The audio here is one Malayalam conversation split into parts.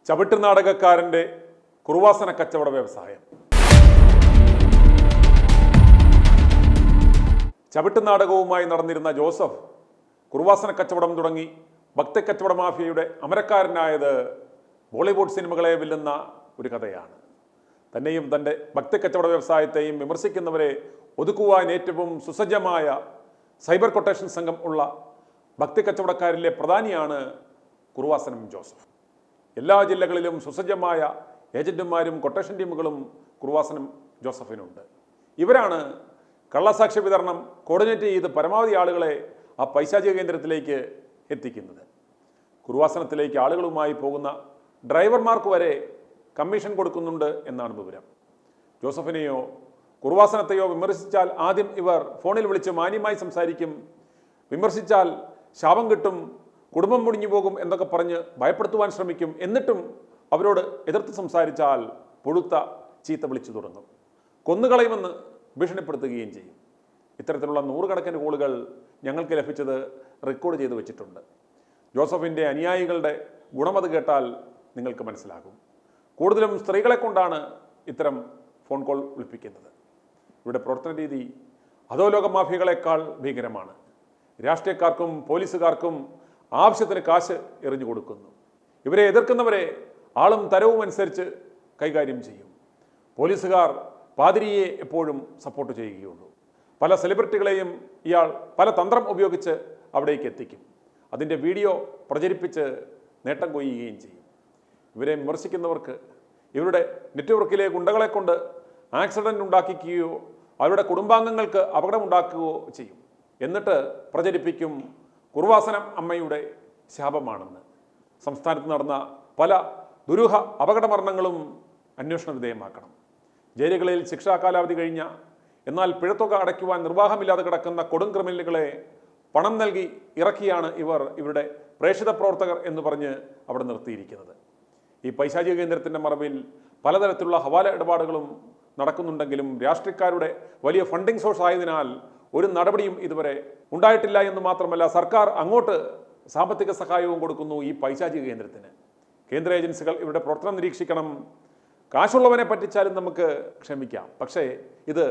ചവിട്ടുനാടകക്കാരൻ്റെ കുറുവാസന കച്ചവട വ്യവസായം. ചവിട്ടുനാടകവുമായി നടന്നിരുന്ന ജോസഫ് കുറുവാസന കച്ചവടം തുടങ്ങി ഭക്തക്കച്ചവട മാഫിയയുടെ അമരക്കാരനായത് ബോളിവുഡ് സിനിമകളെ വെല്ലുന്ന ഒരു കഥയാണ്. തന്നെയും തൻ്റെ ഭക്തക്കച്ചവട വ്യവസായത്തെയും വിമർശിക്കുന്നവരെ ഒതുക്കുവാൻ ഏറ്റവും സുസജ്ജമായ സൈബർ കൊട്ടേഷൻ സംഘം ഉള്ള ഭക്തക്കച്ചവടക്കാരിലെ പ്രധാനിയാണ് കുറുവാസനം ജോസഫ്. എല്ലാ ജില്ലകളിലും സുസജ്ജമായ ഏജന്റുമാരും കൊട്ടേഷൻ ടീമുകളും കുറുവാസനം ജോസഫിനുണ്ട്. ഇവരാണ് കള്ളസാക്ഷ്യ വിതരണം കോർഡിനേറ്റ് ചെയ്ത് പരമാവധി ആളുകളെ ആ പൈശാചിക കേന്ദ്രത്തിലേക്ക് എത്തിക്കുന്നത്. കുറുവാസനത്തിലേക്ക് ആളുകളുമായി പോകുന്ന ഡ്രൈവർമാർക്ക് വരെ കമ്മീഷൻ കൊടുക്കുന്നുണ്ട് എന്നാണ് വിവരം. ജോസഫിനെയോ കുറുവാസനത്തെയോ വിമർശിച്ചാൽ ആദ്യം ഇവർ ഫോണിൽ വിളിച്ച് മാന്യമായി സംസാരിക്കും. വിമർശിച്ചാൽ ശാപം കിട്ടും, കുടുംബം മുടിഞ്ഞു പോകും എന്നൊക്കെ പറഞ്ഞ് ഭയപ്പെടുത്തുവാൻ ശ്രമിക്കും. എന്നിട്ടും അവരോട് എതിർത്ത് സംസാരിച്ചാൽ പുഴുത്ത ചീത്ത വിളിച്ചു തുടങ്ങും. കൊന്നുകളയുമെന്ന് ഭീഷണിപ്പെടുത്തുകയും ചെയ്യും. ഇത്തരത്തിലുള്ള നൂറുകണക്കിന് കോളുകൾ ഞങ്ങൾക്ക് ലഭിച്ചത് റെക്കോർഡ് ചെയ്ത് വെച്ചിട്ടുണ്ട്. ജോസഫിൻ്റെ അനുയായികളുടെ ഗുണമത് കേട്ടാൽ നിങ്ങൾക്ക് മനസ്സിലാകും. കൂടുതലും സ്ത്രീകളെ കൊണ്ടാണ് ഇത്തരം ഫോൺ കോൾ വിളിപ്പിക്കുന്നത്. ഇവിടെ പ്രവർത്തന രീതി അധോലോക മാഫിയകളെക്കാൾ ഭീകരമാണ്. രാഷ്ട്രീയക്കാർക്കും പോലീസുകാർക്കും ആവശ്യത്തിന് കാശ് എറിഞ്ഞു കൊടുക്കുന്നു. ഇവരെ എതിർക്കുന്നവരെ ആളും തരവും അനുസരിച്ച് കൈകാര്യം ചെയ്യും. പോലീസുകാർ പാതിരിയെ എപ്പോഴും സപ്പോർട്ട് ചെയ്യുകയുള്ളൂ. പല സെലിബ്രിറ്റികളെയും ഇയാൾ പല തന്ത്രം ഉപയോഗിച്ച് അവിടേക്ക് എത്തിക്കും. അതിൻ്റെ വീഡിയോ പ്രചരിപ്പിച്ച് നേട്ടം കൊയ്യുകയും ചെയ്യും. ഇവരെ വിമർശിക്കുന്നവർക്ക് ഇവരുടെ നെറ്റ്വർക്കിലെ ഗുണ്ടകളെ കൊണ്ട് ആക്സിഡൻ്റ് ഉണ്ടാക്കിക്കുകയോ അവരുടെ കുടുംബാംഗങ്ങൾക്ക് അപകടമുണ്ടാക്കുകയോ ചെയ്യും. എന്നിട്ട് പ്രചരിപ്പിക്കും കുറുവാസനം അമ്മയുടെ ശാപമാണെന്ന്. സംസ്ഥാനത്ത് നടന്ന പല ദുരൂഹ അപകടമരണങ്ങളും അന്വേഷണ വിധേയമാക്കണം. ജയിലുകളിൽ ശിക്ഷാ കാലാവധി കഴിഞ്ഞ എന്നാൽ പിഴത്തുക അടയ്ക്കുവാൻ നിർവാഹമില്ലാതെ കിടക്കുന്ന കൊടും ക്രിമിനലുകളെ പണം നൽകി ഇറക്കിയാണ് ഇവർ ഇവരുടെ പ്രേക്ഷിത പ്രവർത്തകർ എന്ന് പറഞ്ഞ് അവിടെ നിർത്തിയിരിക്കുന്നത്. ഈ പൈശാചിക കേന്ദ്രത്തിൻ്റെ മറവിൽ പലതരത്തിലുള്ള ഹവാല ഇടപാടുകളും നടക്കുന്നുണ്ടെങ്കിലും രാഷ്ട്രീയക്കാരുടെ വലിയ ഫണ്ടിങ് സോഴ്സ് ആയതിനാൽ ഒരു നടപടിയും ഇതുവരെ ഉണ്ടായിട്ടില്ല എന്ന് മാത്രമല്ല, സർക്കാർ അങ്ങോട്ട് സാമ്പത്തിക സഹായവും കൊടുക്കുന്നു ഈ പൈശാചിക കേന്ദ്രത്തിന്. കേന്ദ്ര ഏജൻസികൾ ഇവരുടെ പ്രവർത്തനം നിരീക്ഷിക്കണം. കാശുള്ളവനെ പറ്റിച്ചാലും നമുക്ക് ക്ഷമിക്കാം. പക്ഷേ ഇത്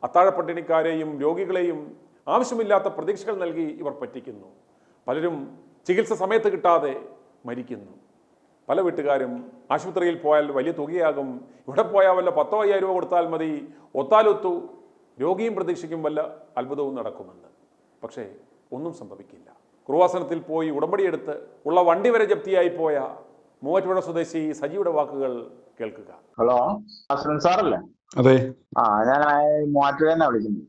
അത്താഴപ്പട്ടിണിക്കാരെയും രോഗികളെയും ആവശ്യമില്ലാത്ത പ്രതീക്ഷകൾ നൽകി ഇവർ പറ്റിക്കുന്നു. പലരും ചികിത്സ സമയത്ത് കിട്ടാതെ മരിക്കുന്നു. പല വീട്ടുകാരും ആശുപത്രിയിൽ പോയാൽ വലിയ തുകയാകും. ഇവിടെ പോയാൽ വല്ല 10,000 രൂപ കൊടുത്താൽ മതി, ഒത്താലൊത്തു രോഗിയും പ്രതീക്ഷിക്കും വല്ല അത്ഭുതവും നടക്കുമെന്ന്. പക്ഷേ ഒന്നും സംഭവിക്കില്ല. കുറുവാസനത്തിൽ പോയി ഉടമ്പടിയെടുത്ത് ഉള്ള വണ്ടി വരെ ജപ്തിയായി പോയ മൂവാറ്റുപുഴ സ്വദേശി സജിയുടെ വാക്കുകൾ കേൾക്കുക. ഹലോ, സാറല്ലേ? അതെ. ഞാൻ മൂവാറ്റുപുഴ വിളിക്കുന്നത്.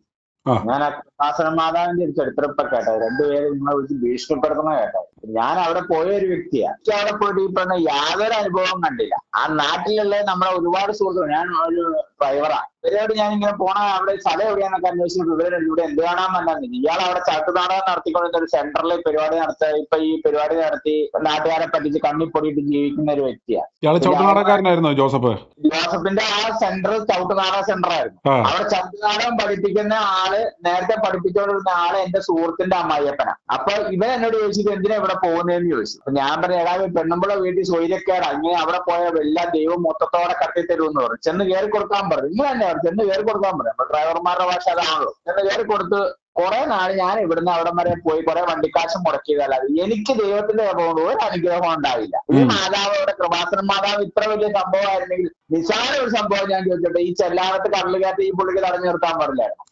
ഞാൻ കുറുവാസനം മാതാവിന്റെ ഒരു ചരിത്രം ഇപ്പൊ കേട്ടത്. രണ്ടുപേരും നിങ്ങളെ വിളിച്ച് ഭീഷണിപ്പെടുത്തണ കേട്ടത്. ഞാൻ അവിടെ പോയ ഒരു വ്യക്തിയാ. എനിക്ക് അവിടെ പോയിട്ട് ഈ പറഞ്ഞ യാതൊരു അനുഭവം കണ്ടില്ല. ആ നാട്ടിലുള്ള നമ്മളെ ഒരുപാട് സുഹൃത്തുക്കൾ, ഞാൻ ഒരു ഡ്രൈവറാ, ഇവരോട് ഞാൻ ഇങ്ങനെ പോണ അവിടെ സ്ഥലം എവിടെയാന്നൊക്കെ അന്വേഷിച്ചിട്ട് ഇവരെ ഇവിടെ എന്ത് കാണാൻ വന്നില്ല. ഇയാൾ അവിടെ ചട്ടുനാടകം നടത്തിക്കൊണ്ടിരുന്ന ഒരു സെന്ററിൽ പരിപാടി നടത്തുക. ഇപ്പൊ ഈ പരിപാടി നടത്തി നാട്ടുകാരെ പറ്റിച്ച് കണ്ണിപ്പൊടിയിട്ട് ജീവിക്കുന്ന ഒരു വ്യക്തിയാണ്. ചവിട്ടുനാടകക്കാരനായിരുന്നോ ജോസഫ്? ജോസഫിന്റെ ആ സെന്റർ ചവിട്ടുനാടക സെന്റർ ആയിരുന്നു. അവിടെ ചവിട്ടുനാടകം പഠിപ്പിക്കുന്ന ആള്, നേരത്തെ പഠിപ്പിച്ചുകൊണ്ടിരുന്ന ആള് എന്റെ സുഹൃത്തിന്റെ അമ്മായിയപ്പന. അപ്പൊ ഇവൻ എന്നോട് ചോദിച്ചിട്ട് എന്തിനാ ഇവിടെ പോകുന്നതെന്ന് ചോദിച്ചു. അപ്പൊ ഞാൻ പറഞ്ഞു, എടാ പെണ്ണുമ്പളെ വീട്ടിൽ സ്വൈര്യക്കേടാ, ഇങ്ങനെ അവിടെ പോയ എല്ലാ ദൈവം മൊത്തത്തോടെ കട്ടിത്തരുമെന്ന് പറഞ്ഞു. ചെന്ന് കയറി കൊടുക്കാൻ പറഞ്ഞു. ഇങ്ങനെ തന്നെ ചെന്ന് കയറി കൊടുക്കാൻ പറഞ്ഞു. അപ്പൊ ഡ്രൈവർമാരുടെ ഭാഷ അതാണല്ലോ. ചെന്ന് കയറി കൊടുത്ത് കുറെ നാൾ ഞാൻ ഇവിടുന്ന് അവിടെ വരെ പോയി കുറെ വണ്ടിക്കാശം മുടക്കിയതല്ലാതെ എനിക്ക് ദൈവത്തിന്റെ ഒരു അനുഗ്രഹം ഉണ്ടാവില്ല. ഈ മാതാവോടെ കൃപാസനം മാതാവ് ഇത്ര വലിയ സംഭവമായിരുന്നെങ്കിൽ നിസാര ഒരു സംഭവം ഞാൻ ചോദിച്ചോട്ടെ, ഈ ചെല്ലാനത്ത് കടലുകയറ്റ ഈ പുള്ളിക്ക് തടഞ്ഞു നിർത്താൻ പാടില്ലായിരുന്നു.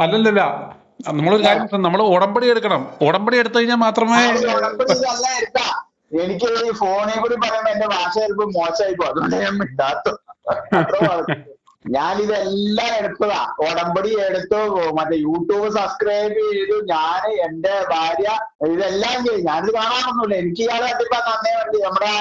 അല്ലല്ല, നമ്മളൊരു കാര്യം, നമ്മൾ ഉടമ്പടി എടുക്കണം. ഉടമ്പടി എടുത്തു കഴിഞ്ഞാൽ മാത്രമേ. എനിക്ക് ഈ ഫോണിൽ കൂടി പറയുമ്പോ എന്റെ ഭാഷ ചിലപ്പോൾ മോശമായിപ്പോ, അതുകൊണ്ട് ഞാൻ മിണ്ടാത്തു. ഞാനിതെല്ലാം എടുത്തതാ. ഉടമ്പടി എടുത്തു, മറ്റേ യൂട്യൂബ് സബ്സ്ക്രൈബ് ചെയ്തു, ഞാൻ എന്റെ ഭാര്യ ഇതെല്ലാം ചെയ്തു. ഞാനിത് കാണാനൊന്നുമില്ല. എനിക്ക് ഇയാളെ തട്ടിപ്പാ നന്നേ വേണ്ടി. നമ്മുടെ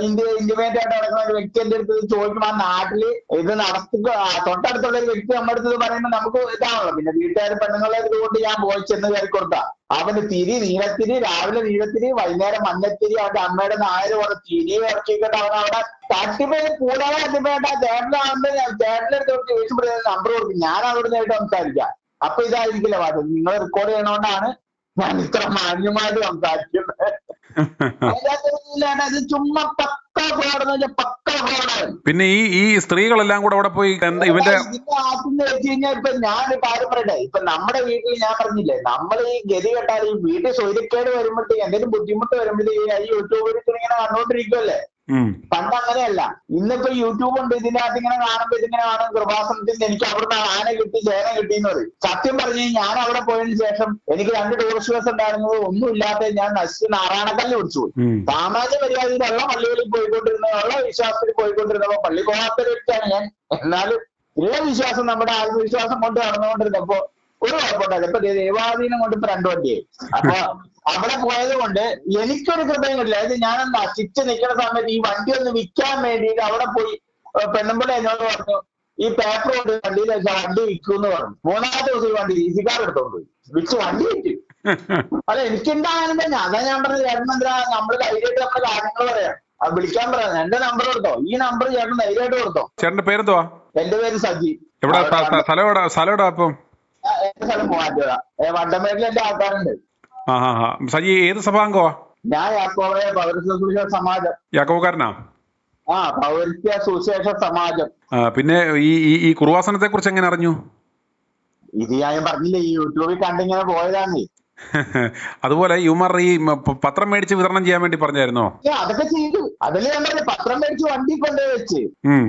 ഇന്റിമേറ്റ് ആയിട്ട് നടക്കുന്ന ഒരു വ്യക്തി എന്റെ അടുത്ത് ചോദിക്കുമ്പോൾ ആ നാട്ടില് ഇത് നടത്തുക, തൊട്ടടുത്തുള്ള ഒരു വ്യക്തി നമ്മുടെ അടുത്ത് പറയുമ്പോൾ നമുക്ക് ഇതാണല്ലോ. പിന്നെ വീട്ടുകാർ പെണ്ണുങ്ങളെ ഇതുകൊണ്ട് ഞാൻ പോയി ചെന്ന് കയറി കൊടുത്ത അവന് നീലത്തിരി, രാവിലെ നീലത്തിരി, വൈകുന്നേരം മഞ്ഞത്തിരി, അവന്റെ അമ്മയുടെ നായര് പോലെ തിരി ഇറക്കിയിട്ട് അവൻ അവിടെ തട്ടിപ്പേര് കൂടാതെ തട്ടിപ്പേട്ട ചേട്ടനാകുമ്പോ ചേട്ടനെടുത്ത് ചോദിച്ചപ്പോൾ നമ്പർ കൊടുക്കും. ഞാൻ അവിടെ നേരിട്ട് സംസാരിക്കാം. അപ്പൊ ഇതായിരിക്കില്ല പാട്ട്. നിങ്ങൾ റെക്കോർഡ് ചെയ്യണോണ്ടാണ് ഞാൻ ഇത്ര മാന്യമായിട്ട് സംസാരിക്കുന്നത്. അത് ചുമ്മാ പക്ക ഫ്രോഡെന്ന് വെച്ചാൽ പക്ക ഫ്രോഡാണ്. പിന്നെ ഈ സ്ത്രീകളെല്ലാം കൂടെ അവിടെ പോയി എന്താ ഇവന്റെ ഇതിന്റെ ആദ്യം വെച്ച് കഴിഞ്ഞാൽ ഇപ്പൊ ഞാനൊരു കാര്യം പറയട്ടെ, ഇപ്പൊ നമ്മുടെ വീട്ടിൽ ഞാൻ പറഞ്ഞില്ലേ, നമ്മൾ ഈ ഗതി കെട്ടാൽ ഈ വീട്ടിൽ സ്വൈര്യക്കേട് വരുമ്പോഴത്തേക്ക് എന്തെങ്കിലും ബുദ്ധിമുട്ട് വരുമ്പോഴത്തേക്ക് ഈ യൂട്യൂബിൽ ഇങ്ങനെ കണ്ടോണ്ടിരിക്കുമല്ലേ. പണ്ട് അങ്ങനെയല്ല. ഇന്നിപ്പോ യൂട്യൂബ് ഉണ്ട്, ഇതിന്റെ അകത്ത് ഇങ്ങനെ കാണുമ്പോ ഇതിങ്ങനെ കാണും കൃപാസനത്തിൽ എനിക്ക് അവിടുന്ന് ആന കിട്ടി ചേന കിട്ടിയെന്ന് പറയും. സത്യം പറഞ്ഞു ഞാൻ അവിടെ പോയതിനു ശേഷം എനിക്ക് 2 ടൂറിസ്റ്റ് ബസ് ഉണ്ടായിരുന്നത് ഒന്നും ഇല്ലാത്ത ഞാൻ നശിച്ച് നാറാണക്കല്ല് പിടിച്ചു പോയി. സാമാന്യ മര്യാദയിൽ ഉള്ള പള്ളികളിൽ പോയിക്കൊണ്ടിരുന്ന ഉള്ള വിശ്വാസത്തിൽ പോയിക്കൊണ്ടിരുന്നപ്പോ പള്ളി പോകാത്ത വ്യക്തിയാണ് ഞാൻ. എന്നാലും ഉള്ള വിശ്വാസം നമ്മുടെ ആത്മവിശ്വാസം കൊണ്ട് നടന്നുകൊണ്ടിരുന്നപ്പോ ഒരു കുഴപ്പമുണ്ടായിരുന്നു. ഇപ്പൊ ദൈവാധീനം കൊണ്ട് ഇപ്പൊ 2 വണ്ടിയായി. അപ്പൊ അവിടെ പോയത് കൊണ്ട് എനിക്കൊരു കൃപയും കിട്ടില്ല. അതായത് ഞാൻ നശിച്ച് നിൽക്കുന്ന സമയത്ത് ഈ വണ്ടി ഒന്ന് വിൽക്കാൻ വേണ്ടിയിട്ട് അവിടെ പോയി പെണ്ണുമ്പിള്ള എന്നോട് പറഞ്ഞു ഈ പേപ്പർ കൊണ്ട് വണ്ടിയിൽ വെച്ചാൽ വണ്ടി വിൽക്കൂന്ന് പറഞ്ഞു. 3ാമത്തെ ദിവസം ഈ വണ്ടി ഈസിക്കാർ എടുത്തോണ്ട് പോയി വിറ്റ് വണ്ടി വിറ്റ്. അല്ല എനിക്കുണ്ടാകാനും തന്നെ അതാ ഞാൻ പറഞ്ഞത്, ചേട്ടൻ എന്താ നമ്മള് ധൈര്യമായിട്ട് നമ്മുടെ കാര്യങ്ങൾ പറയാം. അത് വിളിക്കാൻ പറയാം. എന്റെ നമ്പർ കൊടുത്തോ, ഈ നമ്പർ ചേട്ടൻ ധൈര്യമായിട്ട് കൊടുത്തോ. ചേട്ടന്റെ പേരെന്തുവാ? എന്റെ പേര് സജി. എവിടെ സ്ഥലം? അപ്പം എന്റെ സ്ഥലം മൂവാറ്റുപുഴ വണ്ടമേട്ടിൽ എന്റെ ആൾക്കാരുണ്ട്. സജി ഏത് സഭാംഗമാ? ഞാൻ യാക്കോബായ പൗരസ്ത്യ സുവിശേഷ സമാജം. യാക്കോബക്കാരനാ? പൗരസ്ത്യ സുവിശേഷ സമാജം. പിന്നെ ഈ കുർവാസനത്തെ കുറിച്ച് എങ്ങനെ അറിഞ്ഞു? ഇത് ഞാൻ പറഞ്ഞില്ലേ, ഈ യൂട്യൂബിൽ കണ്ടിങ്ങനെ പോയതാണ്. അതുപോലെ യുമാർ ഈ പത്രം മേടിച്ച് വിതരണം ചെയ്യാൻ വേണ്ടി പറഞ്ഞായിരുന്നോ? അതൊക്കെ ചെയ്തു. അതില് ഞാൻ പറഞ്ഞു പത്രം മേടിച്ച് വണ്ടി കൊണ്ടുപോയി വെച്ച്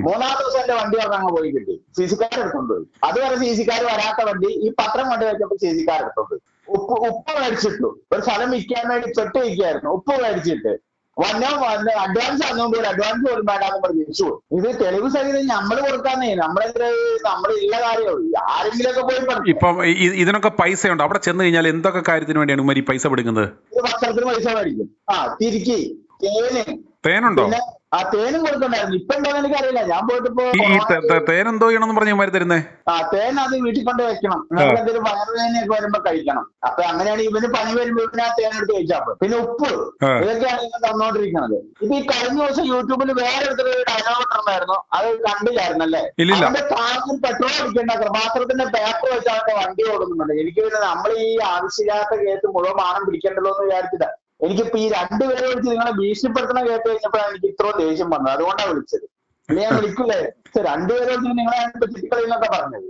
3ാമത്തെ ദിവസം എന്റെ വണ്ടി അങ്ങ് പോയി കിട്ടി. സിസിക്കാർ എടുത്തോണ്ടുപോയി. അതുവരെ സിസിക്കാർ വരാത്ത വണ്ടി ഈ പത്രം കൊണ്ടു വെച്ചപ്പോ സിസിക്കാർ എടുത്തോണ്ട് ഉപ്പ് മേടിച്ചിട്ടു. ഒരു സ്ഥലം വിൽക്കാൻ വേണ്ടി ചെട്ട് വിൽക്കായിരുന്നു. ഉപ്പ് മേടിച്ചിട്ട് അഡ്വാൻസ് തന്നുകൊണ്ട് ഒരു അഡ്വാൻസ് പോലും വേണ്ടാന്ന് പറഞ്ഞ് തിരിച്ചു പോയി. ഇത് തെളിവ് സഹിതം നമ്മള് കൊടുക്കാന്നേ. നമ്മളുള്ള കാര്യമുള്ളൂ. ആരെങ്കിലും ഒക്കെ പോയി പറഞ്ഞു. ഇപ്പം ഇതിനൊക്കെ പൈസ ഉണ്ട്. അവിടെ ചെന്ന് കഴിഞ്ഞാൽ എന്തൊക്കെ കാര്യത്തിന് വേണ്ടിയാണ് ഉമ്മ ഈ പൈസ പിടിക്കുന്നത്? വസ്ത്രത്തിന് പൈസ മേടിക്കും. തിരിക്കി തേനുണ്ടോ? തേനും കൊടുക്കണ്ടായിരുന്നു. ഇപ്പൊ എന്താണെന്ന് എനിക്കറിയില്ല. ഞാൻ പോയിട്ടിപ്പോ തേൻ എന്തോ ചെയ്യണമെന്ന് പറഞ്ഞ് ഉമ്മാര് തരുന്നേ? തേൻ അത് വീട്ടിൽ കൊണ്ട് വെക്കണം. നമുക്ക് എന്തെങ്കിലും വയറുവേദനയൊക്കെ വരുമ്പോ കഴിക്കണം. അപ്പൊ അങ്ങനെയാണ് ഇവന് പനി വരുമ്പോ ഇവന് ആ തേൻ എടുത്ത് കഴിച്ചാൽ. പിന്നെ ഉപ്പ്, ഇതൊക്കെയാണ് ഇവൻ തന്നോണ്ടിരിക്കുന്നത്. ഇത് ഈ കഴിഞ്ഞ ദിവസം യൂട്യൂബിൽ വേറെ ഒരു ഡയലോഗ് ഉണ്ടായിരുന്നു. അത് കണ്ടില്ലായിരുന്നല്ലേ? അവന്റെ കാറിൽ പെട്രോൾ അടിക്കേണ്ട കൃപാസനത്തിന്റെ പേപ്പർ വെച്ച് അവന്റെ വണ്ടി ഓടുന്നുണ്ട്. എനിക്ക് പിന്നെ നമ്മൾ ഈ ആവശ്യമില്ലാത്ത കേസ് മുഴുവൻ മാനം പിടിക്കണ്ടല്ലോ എന്ന് വിചാരിച്ചില്ല. എനിക്കിപ്പോ ഈ 2 പേരെ വിളിച്ച് നിങ്ങളെ ഭീഷണിപ്പെടുത്തണ കേട്ട് കഴിഞ്ഞപ്പോഴാണ് എനിക്ക് ഇത്രയും ദേഷ്യം വന്നത്. അതുകൊണ്ടാണ് വിളിച്ചത്. ഇനി ഞാൻ വിളിക്കൂലേ? 2 പേരെ വിളിച്ച് നിങ്ങളെ ചിട്ടിക്കളയെന്നൊക്കെ പറഞ്ഞത്.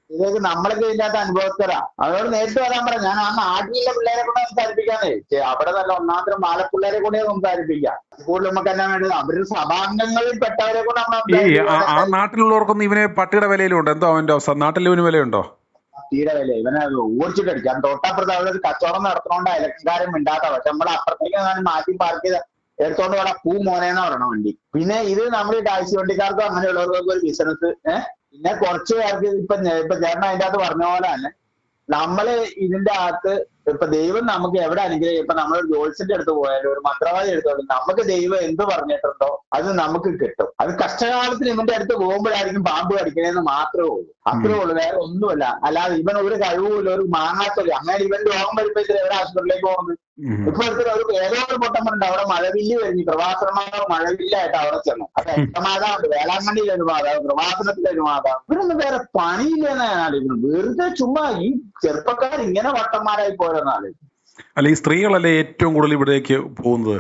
ഇതൊക്കെ നമ്മളൊക്കെ ഇതിനകത്ത് അനുഭവസ്ഥരാ. അവരോട് നേരിട്ട് വരാൻ പറയാം. ഞാൻ ആ നാട്ടിലുള്ള പിള്ളേരെ കൊണ്ട് സംസാരിപ്പിക്കാന്നേ. അവിടെ നല്ല 1ാം മാലപ്പിള്ളേരെ കൊണ്ട് സംസാരിപ്പിക്കാം. കൂടുതൽ നമുക്ക് എന്നാ വേണ്ടത് അവരുടെ സഭാംഗങ്ങളിൽ പെട്ടവരെ കൊണ്ട് ആ നാട്ടിലുള്ളവർക്കൊന്നും ഇവനെ പട്ടിയുടെ വിലയിലും ഉണ്ട്. എന്തോ അവന്റെ അവസ്ഥ? നാട്ടിൽ ഇവന് വിലയുണ്ടോ? തീരെ വില. ഇവനെ ഓടിച്ചിട്ടടിക്കാം. തൊട്ടപ്പുറത്ത് അവിടെ ഒരു കച്ചവടം നടത്തുന്നോണ്ട് അയലക്കാരും മിണ്ടാത്ത. പക്ഷെ നമ്മൾ അപ്പുറത്തേക്ക് മാറ്റി പാർക്ക് ചെയ്ത എടുത്തോണ്ട് വേണം പൂ മോനേന്ന് പറയണം വണ്ടി. പിന്നെ ഇത് നമ്മൾ ഈ ടാക്സി വണ്ടിക്കാർക്കും അങ്ങനെയുള്ളവർക്കൊക്കെ ഒരു ബിസിനസ്. പിന്നെ കുറച്ച് പേർക്ക് ഇപ്പൊ ചേട്ടൻ അതിന്റെ അകത്ത് പറഞ്ഞ പോലെ തന്നെ നമ്മള് ഇതിന്റെ അകത്ത് ഇപ്പൊ ദൈവം നമുക്ക് എവിടെ അനുഗ്രഹിക്കും. ഇപ്പൊ നമ്മളൊരു ജോത്സ്യന്റെ അടുത്ത് പോയാലും ഒരു മന്ത്രവാദി എടുത്തോളും നമുക്ക് ദൈവം എന്ത് പറഞ്ഞിട്ടുണ്ടോ അത് നമുക്ക് കിട്ടും. അത് കഷ്ടകാലത്തിന് ഇവന്റെ അടുത്ത് പോകുമ്പോഴായിരിക്കും പാമ്പ് കടിക്കണേന്ന് മാത്രമേ ഉള്ളൂ. അത്രേ ഉള്ളൂ, വേറെ ഒന്നുമല്ല. അല്ലാതെ ഇവൻ ഒരു കഴിവുമില്ല, ഒരു മാങ്ങാത്തൊരു. അങ്ങനെ ഇവൻ രോഗം വരുമ്പോഴത്തേക്ക് എവിടെ ആശുപത്രിയിലേക്ക് പോകുന്നത്? ഇപ്പൊ ഒരു ഏതോ ഒരു പൊട്ടമ്മനുണ്ട് അവിടെ മഴവില്ല് കഴിഞ്ഞു. പ്രവാസനമാതാവ് മഴവില്ലായിട്ട് അവിടെ ചെന്നു. അത് എത്ര മാതാവുണ്ട്? വേളാങ്കണ്ണിയിലെ ഒരു മാതാവ്, പ്രവാസനത്തിലെ ഒരു മാതാവ്. ഇവരൊന്നും വേറെ പണിയില്ലെന്ന് ഞാൻ ആലോചിക്കുന്നു. വെറുതെ ചുമ്മാ ഈ ചെറുപ്പക്കാർ ഇങ്ങനെ വട്ടന്മാരായി പോയെന്നാല്. അല്ല, ഈ സ്ത്രീകളല്ലേ ഏറ്റവും കൂടുതൽ ഇവിടേക്ക് പോകുന്നത്?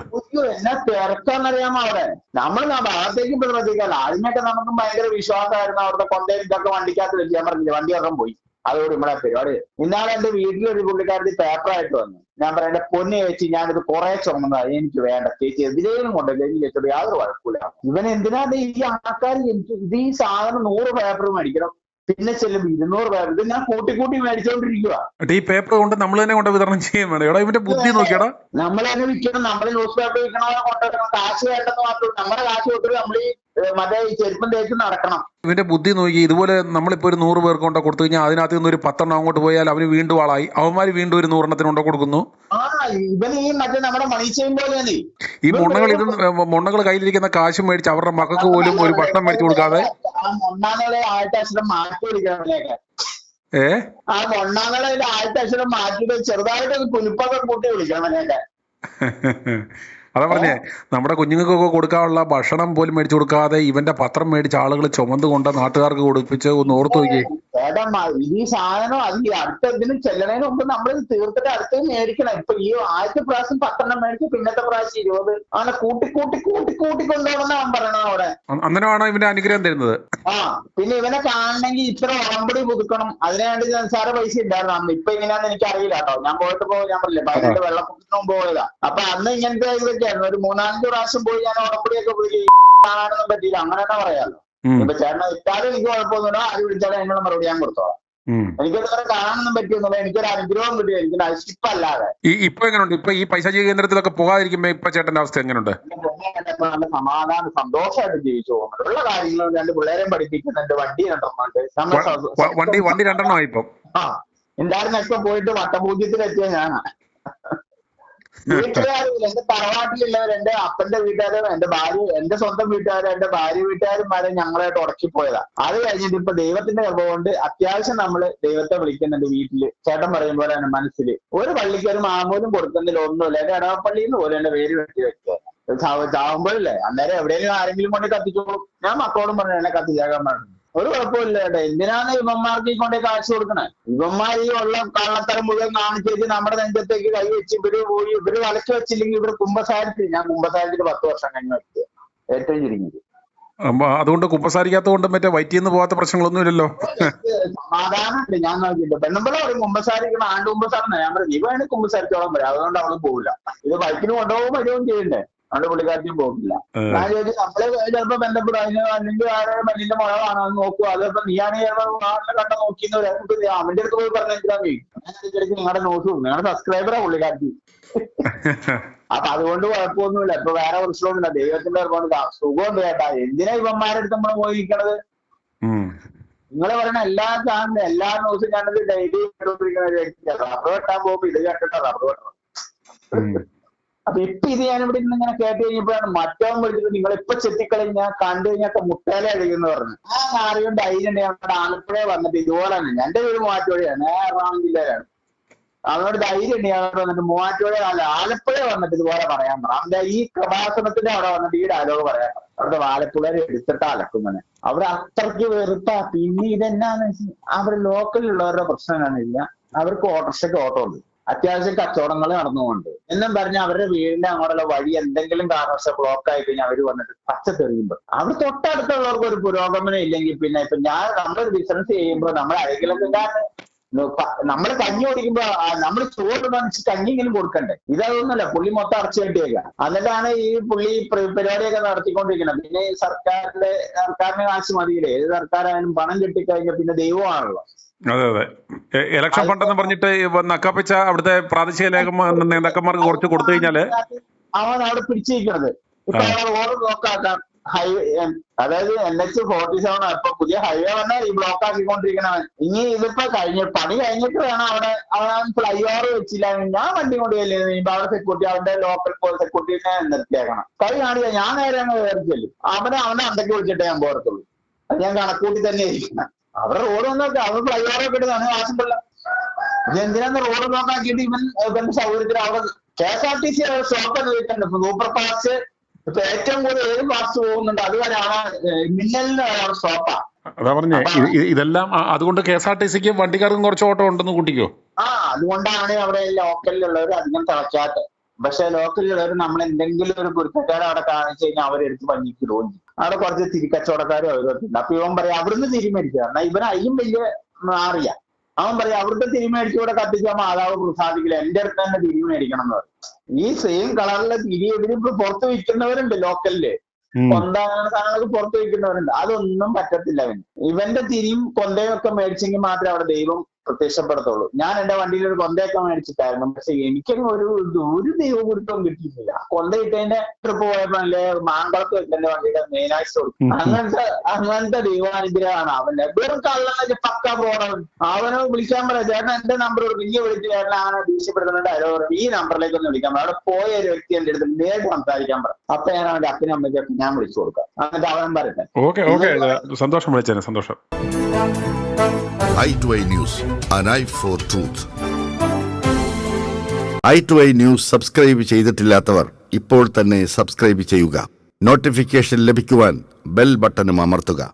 എന്നാ തിരക്കാന്നറിയാമോ അവിടെ? നമ്മൾ ഭാഗത്തേക്കും പ്രതികരിക്കാല്ല. ആദ്യമൊക്കെ നമുക്ക് ഭയങ്കര വിശ്വാസമായിരുന്നു. അവിടുത്തെ കൊണ്ടേ ഇതൊക്കെ വണ്ടിക്കകത്ത് വെച്ച് ഞാൻ പറഞ്ഞില്ല, വണ്ടി ഒരെണ്ണം പോയി. അതോട് ഇവിടെ പരിപാടി. ഇന്നാളെ എന്റെ വീട്ടിലൊരു പുള്ളിക്കാരത്തി പേപ്പറായിട്ട് വന്നു. ഞാൻ പറയാം എന്റെ പൊന്നു ചേച്ചി ഞാനിത് കുറെ ചുമന്നതാണ്, എനിക്ക് വേണ്ട ചേച്ചി എന്തിനേലും കൊണ്ടല്ലേ എനിക്ക് ചേച്ചോട് യാതൊരു കുഴപ്പമില്ല. ഇവൻ എന്തിനാണ് ഈ ആൾക്കാർ ഇത് ഈ സാധനം 100 പേപ്പർ മേടിക്കണം, പിന്നെ ചെല്ലുമ്പോ 200 പേപ്പർ. ഇത് ഞാൻ കൂട്ടി മേടിച്ചോണ്ടിരിക്കുക. ഈ പേപ്പർ കൊണ്ട് നമ്മൾ തന്നെ കൊണ്ട് വിതരണം ചെയ്യാൻ വേണം. എടാ ഇവന്റെ ബുദ്ധി നോക്കിയടാ. നമ്മൾ തന്നെ വിൽക്കണം, നമ്മൾ ന്യൂസ് പേപ്പർ വിൽക്കണോ കൊണ്ടുവരണം. കാശ് വേണ്ടെന്ന് മാത്രമേ. നമ്മുടെ കാശ് കൊടുത്തിട്ട് നമ്മൾ ഈ മറ്റേ ഈ ചെരുപ്പം തേച്ച് നടക്കണം. ഇവന്റെ ബുദ്ധി നോക്കി. ഇതുപോലെ നമ്മളിപ്പോ ഒരു 100 പേർക്ക് കൊണ്ടോ കൊടുത്തു കഴിഞ്ഞാൽ അതിനകത്ത് നിന്ന് ഒരു 10 എണ്ണം അങ്ങോട്ട് പോയാൽ അവന് വീണ്ടും ആളായി. അവന്മാര് വീണ്ടും ഒരു 100 എണ്ണത്തിന് കൊണ്ടോ കൊടുക്കുന്നു. ഇവൻ ഈ മറ്റേ നമ്മുടെ മണിച്ചയും പോലെ ഈ മൊണ്ണകൾ കയ്യിലിരിക്കുന്ന കാശ് മേടിച്ച് അവരുടെ മക്കൾക്ക് പോലും ഒരു ഭക്ഷണം മേടിച്ചു കൊടുക്കാതെ ആ മൊണ്ണാങ്ങളെ ആദ്യത്തെ അക്ഷരം മാറ്റി വിളിക്കണം. ആ മൊണ്ണാങ്ങളെ ആദ്യത്തെ അക്ഷരം മാറ്റിയിട്ട് ചെറുതായിട്ട് കുനിപ്പൊക്കെ കൂട്ടി വിളിക്കണം. അതാ പറഞ്ഞേ, നമ്മുടെ കുഞ്ഞുങ്ങൾക്കൊക്കെ കൊടുക്കാനുള്ള ഭക്ഷണം പോലും മേടിച്ചു കൊടുക്കാതെ ഇവന്റെ പത്രം മേടിച്ച് ആളുകൾ ചുമந்து കൊണ്ട് നാട്ടുകാർക്ക് കൊടുപ്പിച്ച് ഒന്ന് ഓർത്തു നോക്കിയേ. ചേട്ടാ ഈ സാധനം അത് ഈ അടുത്ത ഇതിന് ചെല്ലണതിന് മുമ്പ് നമ്മൾ തീർത്തിട്ട് അടുത്ത് മേടിക്കണം. ഇപ്പൊ ഈ ആദ്യത്തെ പ്രാവശ്യം 10 മേടിച്ച് പിന്നത്തെ പ്രാവശ്യം 20 അങ്ങനെ കൂട്ടിക്കൊണ്ടുപോകണമെന്ന് അവൻ പറയണത് അവിടെ. അന്നേരമാണ് ഇവന്റെ അനുഗ്രഹം തരുന്നത്. പിന്നെ ഇവനെ കാണണമെങ്കിൽ ഇത്ര ഉടമ്പടി പുതുക്കണം. അതിനുവേണ്ടി നിസ്സാര പൈസ ഉണ്ടായിരുന്നു അന്ന്. ഇപ്പൊ എങ്ങനെയാന്ന് എനിക്ക് അറിയില്ല കേട്ടോ. ഞാൻ ഞാൻ പറഞ്ഞില്ലേ 18 വെള്ളപ്പൊക്കത്തിന് മുമ്പ് പോയതാ. അപ്പൊ അന്ന് ഇങ്ങനത്തെ ഇതൊക്കെയായിരുന്നു. ഒരു 3-5 പ്രാവശ്യം പോയി ഞാൻ ഉടമ്പടിയൊക്കെ പുതുക്കി കാണാനൊന്നും പറ്റിയില്ല. അങ്ങനെ തന്നെ പറയാമല്ലോ. ഇപ്പൊ ചേട്ടനെ ഇട്ടാലും എനിക്ക് കുഴപ്പമൊന്നുമില്ല. ആര് വിളിച്ചാലും അതിനുള്ള മറുപടി ഞാൻ കൊടുത്തോളാം. എനിക്കതുവരെ കാണാനൊന്നും പറ്റിയൊന്നുമില്ല. എനിക്കൊരു അനുഗ്രഹം കിട്ടിയ എനിക്ക് നശിപ്പല്ലാതെ. ഇപ്പൊ എങ്ങനെയുണ്ട്? ഇപ്പൊ ഈ പൈശാചിക കേന്ദ്രത്തിലൊക്കെ പോകാതിരിക്കുമ്പോ ഇപ്പൊ ചേട്ടന്റെ അവസ്ഥ എങ്ങനെയുണ്ട്? നല്ല സമാധാനം സന്തോഷമായിട്ട് ജീവിച്ചു പോകുന്നുണ്ട്. ഉള്ള കാര്യങ്ങൾ 2 പിള്ളേരെയും പഠിപ്പിക്കുന്നുണ്ട്. വണ്ടി 2 വണ്ടി 2 ഇപ്പൊ. എന്തായിരുന്നൊക്കെ പോയിട്ട് വട്ടപൂജ്യത്തിലെത്തിയ ഞാനാ. വീട്ടുകാരും എന്റെ തറവാട്ടിലുള്ളവർ, എന്റെ അപ്പന്റെ വീട്ടുകാരും, എന്റെ ഭാര്യ, എന്റെ സ്വന്തം വീട്ടുകാരും, എന്റെ ഭാര്യ വീട്ടുകാരും വരെ ഞങ്ങളായിട്ട് ഉടക്കിപ്പോയതാ. അത് കഴിഞ്ഞിട്ട് ഇപ്പൊ ദൈവത്തിന്റെ കൃപ കൊണ്ട് അത്യാവശ്യം നമ്മള് ദൈവത്തെ വിളിക്കുന്നുണ്ട് വീട്ടില്. ചേട്ടൻ പറയും പോലെ തന്നെ മനസ്സിൽ ഒരു പള്ളിക്ക് ഒരു മാമൂലും കൊടുക്കുന്നില്ല, ഒന്നുമില്ല. എന്റെ ഇടവപ്പള്ളിയിൽ നിന്ന് പോലും എന്റെ പേര് വെട്ടി വെക്കുക ചാവുമ്പോഴല്ലേ. അന്നേരം എവിടെയെങ്കിലും ആരെങ്കിലും കൊണ്ട് കത്തിച്ചോളും. ഞാൻ മക്കളോടും പറഞ്ഞു എന്നെ കത്തിച്ചേക്കാൻ പറഞ്ഞു. ഒരു കുഴപ്പമില്ല ചേട്ടാ. എന്തിനാണ് ഇവന്മാർക്ക് ഈ കൊണ്ടേ കാശ് കൊടുക്കണേ? ഇവന്മാർ ഈ ഉള്ള കള്ളത്തരം മുഴുവൻ കാണിച്ചേച്ച് നമ്മുടെ നെഞ്ചത്തേക്ക് കൈ വെച്ച് ഇവര് വലച്ചു വെച്ചില്ലെങ്കിൽ ഇവര് കുമ്പസാരിച്ച്, ഞാൻ കുമ്പസാരിച്ചിട്ട് 10 വർഷം കഴിഞ്ഞ് വെക്കുക ഏറ്റവും ചുരുങ്ങിയത്. അതുകൊണ്ട് കുമ്പസാരിക്കാത്തതുകൊണ്ട് മറ്റേ വയറ്റിന്ന് പോകാത്ത പ്രശ്നങ്ങളൊന്നും ഇല്ലല്ലോ. സമാധാനമുണ്ട്. ഞാൻ നോക്കിയിട്ട് പെണ്ണുമ്പളെ പറയും കുമ്പസാരിക്കണം, ആണ്ട് കുമ്പസാരണം. ഞാൻ പറയും നീ വേണമെങ്കിൽ കുമ്പസാരിച്ചോളം വരാം. അതുകൊണ്ട് അവള് പോകില്ല. ഇത് വയറ്റിന് കൊണ്ടുപോകും വരികയും ചെയ്യണ്ടേ. അതുകൊണ്ട് പുള്ളിക്കാരത്തിയും പോകില്ല. ഞാൻ ചോദിച്ചു നമ്മള് ചിലപ്പോ ബന്ധപ്പെടും. അതിന് അല്ലെങ്കിൽ ആരെ മല്ലിന്റെ മുള കാണാൻ നോക്കുക. അതിപ്പോ നീയാണ് നാട്ടിലെ കണ്ട നോക്കിയെന്ന് പറയാം. അവന്റെ അടുത്ത് പോയി പറഞ്ഞാൽ ഞാൻ നിങ്ങളുടെ നോട്ടു നിങ്ങളുടെ സബ്സ്ക്രൈബറാ പുള്ളിക്കാരത്തി. അപ്പൊ അതുകൊണ്ട് കുഴപ്പമൊന്നുമില്ല. ഇപ്പൊ വേറെ പ്രശ്നമൊന്നുമില്ല. ദൈവത്തിന്റെ സുഖമുണ്ട് ചേട്ടാ. എന്തിനാ ഇവന്മാരുടെ അടുത്ത് നമ്മൾ പോയിരിക്കണത്? നിങ്ങൾ പറയുന്ന എല്ലാ ചാനലും എല്ലാ ന്യൂസും ഞാനത് ഡെയിലി കേട്ടോണ്ടിരിക്കുന്ന ഒരു വ്യക്തിയാണ്. റബ്ബർ വെട്ടാൻ പോകുമ്പോ ഇത് കേട്ടിട്ടാ റബ്ബർ വെട്ടണം. അപ്പൊ ഇപ്പൊ ഇത് ഞാൻ ഇവിടെ നിന്ന് ഇങ്ങനെ കേട്ട് കഴിഞ്ഞപ്പോഴാണ് മറ്റവൻ വിളിച്ചിട്ട് നിങ്ങൾ ഇപ്പൊ ചെത്തിക്കളിഞ്ഞാൽ കണ്ടു കഴിഞ്ഞാൽ മുട്ടേലെ അടിക്കുന്നു പറഞ്ഞു. ആ അറിയുണ്ട് അതിനുണ്ട്. ഞങ്ങളുടെ ആലപ്പുഴ വന്നിട്ട് ഇതുപോലെയാണ്. എന്റെ വീട് മൂവാറ്റുപുഴയാണ്, എറണാകുളം ജില്ലയിലാണ്. അവനോട് ധൈര്യം ഉണ്ട്. ഞങ്ങൾ വന്നിട്ട് മൂവാറ്റുപുഴ ആലപ്പുഴ വന്നിട്ട് ഇതുപോലെ പറയാൻ പറ. അവന്റെ ഈ കൃപാസനത്തിന്റെ അവിടെ വന്നിട്ട് ഈ ഡയലോഗ് പറയാൻ പറ. അവിടുത്തെ വാലപ്പുഴരെ എടുത്തിട്ട് അലക്കുന്നനെ. അവിടെ അത്രയ്ക്ക് വെറുപ്പാ. പിന്നെ ഇതെന്നാന്ന് വെച്ചാൽ അവര് ലോക്കലിലുള്ളവരുടെ പ്രശ്നം കാണില്ല. അവർക്ക് ഓട്ടോറിക്ഷയ്ക്ക് ഓട്ടോ ഉണ്ട്. അത്യാവശ്യം കച്ചവടങ്ങൾ നടന്നുകൊണ്ട് എന്നും പറഞ്ഞ അവരുടെ വീടിന്റെ അങ്ങോട്ടുള്ള വഴി എന്തെങ്കിലും കാരണവശാൽ ബ്ലോക്ക് ആയി കഴിഞ്ഞാൽ അവര് വന്നിട്ട് പച്ചത്തെറിയുമ്പോൾ അവർ തൊട്ടടുത്തുള്ളവർക്ക് ഒരു പുരോഗമനം ഇല്ലെങ്കിൽ പിന്നെ ഇപ്പൊ നമ്മളൊരു ബിസിനസ് ചെയ്യുമ്പോൾ നമ്മൾ ആരെങ്കിലൊക്കെ നമ്മൾ കഞ്ഞി കുടിക്കുമ്പോ നമ്മൾ ചോറ് നനച്ച് കഞ്ഞിങ്ങനെ കൊടുക്കണ്ടേ? ഇതൊന്നുമല്ല. പുള്ളി മൊത്തം അടച്ചു കെട്ടിയേക്ക. എന്നിട്ടാണ് ഈ പുള്ളി പരിപാടിയൊക്കെ നടത്തിക്കൊണ്ടിരിക്കുന്നത്. പിന്നെ ഈ സർക്കാരിന് കാശ് മതിയില്ലേ. ഏത് സർക്കാരായാലും പണം കിട്ടിക്കഴിഞ്ഞാൽ പിന്നെ ദൈവമാണല്ലോ. അതെ അതെ. ഇലക്ഷൻ ഫണ്ടെന്ന് പറഞ്ഞിട്ട് നക്കാപ്പിച്ച അവിടുത്തെ പ്രാദേശിക നേതാക്കന്മാർക്ക് കുറച്ച് കൊടുത്തു കഴിഞ്ഞാല് അവൻ അവിടെ പിടിച്ചിരിക്കുന്നത്. ഇപ്പൊ റോഡ് ബ്ലോക്കാക്കാം. ഹൈവേ അതായത് NH-47 ഇപ്പൊ പുതിയ ഹൈവേ വന്നാൽ ഈ ബ്ലോക്ക് ആക്കിക്കൊണ്ടിരിക്കണവൻ. ഇനി ഇതിപ്പോ പണി കഴിഞ്ഞിട്ട് വേണം അവിടെ അവൻ ഫ്ലൈ ഓവർ വെച്ചില്ല. ഞാൻ വണ്ടി കൊണ്ട് ചെല്ലുന്നത് അവിടെ സെക്യൂരിറ്റി അവന്റെ ലോക്കൽ സെക്യൂരിറ്റിനെ നിർത്തിയേക്കണം. കൈ കാണില്ല. ഞാൻ നേരെ അങ്ങ് കയറിച്ചെല്ലും. അവനെ അന്തൊക്കെ വിളിച്ചിട്ടേ ഞാൻ പോരത്തുള്ളൂ. അത് ഞാൻ കണക്കൂട്ടി തന്നെ ഇരിക്കണം. അവരുടെ റോഡ് വന്നൊക്കെ അവർ ഫ്ലൈ ഓവർ ഒക്കെ ഇട്ട് ആവശ്യമില്ല. ഇത് എന്തിനാന്ന് റോഡ് ബ്ലോക്ക് ആക്കിയിട്ട് ഇവന്റെ സൗകര്യത്തിൽ അവിടെ KSRTC സ്റ്റോപ്പ് ചോദിക്കുന്നുണ്ട്. ഇപ്പൊ സൂപ്പർ ഫാസ്റ്റ് ഇപ്പൊ ഏറ്റവും കൂടുതൽ ഏത് ഫാസ്റ്റ് പോകുന്നുണ്ട് അതുവരെ മിന്നലിന് സ്റ്റോപ്പാ. അതാ പറഞ്ഞേ ഇതെല്ലാം. അതുകൊണ്ട് KSRTCക്ക് വണ്ടിക്കാർക്കും കുറച്ച് ഓട്ടം ഉണ്ടെന്ന് കൂട്ടിക്കോ. അതുകൊണ്ടാണ് അവിടെ ലോക്കലിലുള്ളവർ അധികം തിളക്കാത്തത്. പക്ഷെ ലോക്കലിലുള്ളവർ നമ്മൾ എന്തെങ്കിലും ഒരു കുരുത്തക്കാരെ അവിടെ കാണിച്ചു കഴിഞ്ഞാൽ അവരെടുത്ത് പഞ്ഞിക്ക് തോന്നി. അവിടെ കുറച്ച് തിരിക്കച്ചവടക്കാരും അവരൊക്കെയുണ്ട്. അപ്പൊ ഇവൻ പറയാം അവിടുന്ന് തിരിമേടിക്കുക. എന്നാൽ ഇവൻ അതിലും വലിയ മാറിയ അവൻ പറയാം അവിടുത്തെ തിരിമേടിച്ച് ഇവിടെ കത്തിക്കാൻ മാതാവ് സാധിക്കില്ല, എന്റെ അടുത്ത് തന്നെ തിരിമേടിക്കണം എന്ന് പറയും. ഈ സെയിം കളറിലെ തിരി ഇതിലിപ്പോ പുറത്ത് വിൽക്കുന്നവരുണ്ട് ലോക്കലില്. കൊന്താങ്ങുന്ന സാധനങ്ങൾക്ക് പുറത്ത് വിൽക്കുന്നവരുണ്ട്. അതൊന്നും പറ്റത്തില്ല അവന്. ഇവന്റെ തിരിയും കൊന്തയും ഒക്കെ മേടിച്ചെങ്കിൽ മാത്രമേ അവിടെ ദൈവം പ്രത്യക്ഷപ്പെടുത്തുള്ളൂ. ഞാൻ എന്റെ വണ്ടിയിൽ ഒരു കൊന്തയൊക്കെ മേടിച്ചിട്ടായിരുന്നു. പക്ഷെ എനിക്കൊന്നും ഒരു ദൈവഗുരുത്വം കിട്ടിയിട്ടില്ല. കൊന്തയിട്ടതിന്റെ ട്രിപ്പ് പോയപ്പോ അല്ലെ മാങ്കളത്ത് വെച്ചെന്റെ വണ്ടിയുടെ മെയിനായിട്ട് കൊടുക്കും. അങ്ങനത്തെ ദൈവാനുഗ്രഹമാണ് അവന്റെ. വെറും കള്ളനെ പക്ക പോകണം. അവനെ വിളിക്കാൻ പറയാം ചേട്ടൻ എന്റെ നമ്പർ കൊടുക്കും. ഇനി വിളിച്ച് ചേട്ടൻ അങ്ങനെ ഭീഷണിപ്പെടുത്തുന്നുണ്ട്. ഡയലോഗ് ഈ നമ്പറിലേക്ക് ഒന്ന് വിളിക്കാൻ പറയാം. അവിടെ പോയ ഒരു വ്യക്തി എന്റെ അടുത്ത് നേരിട്ട് സംസാരിക്കാൻ പറയാം. അപ്പൊ ഞാൻ അവന്റെ അപ്പനും അമ്മയ്ക്കൊക്കെ ഞാൻ വിളിച്ചു കൊടുക്കാം. എന്നിട്ട് അവൻ പറയട്ടെ. സന്തോഷം വിളിച്ചേനെ. സന്തോഷം. i2i News, an eye for truth. i2i News subscribe ചെയ്തിട്ടില്ലാത്തവർ ഇപ്പോൾ തന്നെ സബ്സ്ക്രൈബ് ചെയ്യുക. നോട്ടിഫിക്കേഷൻ ലഭിക്കുവാൻ ബെൽ ബട്ടണും അമർത്തുക.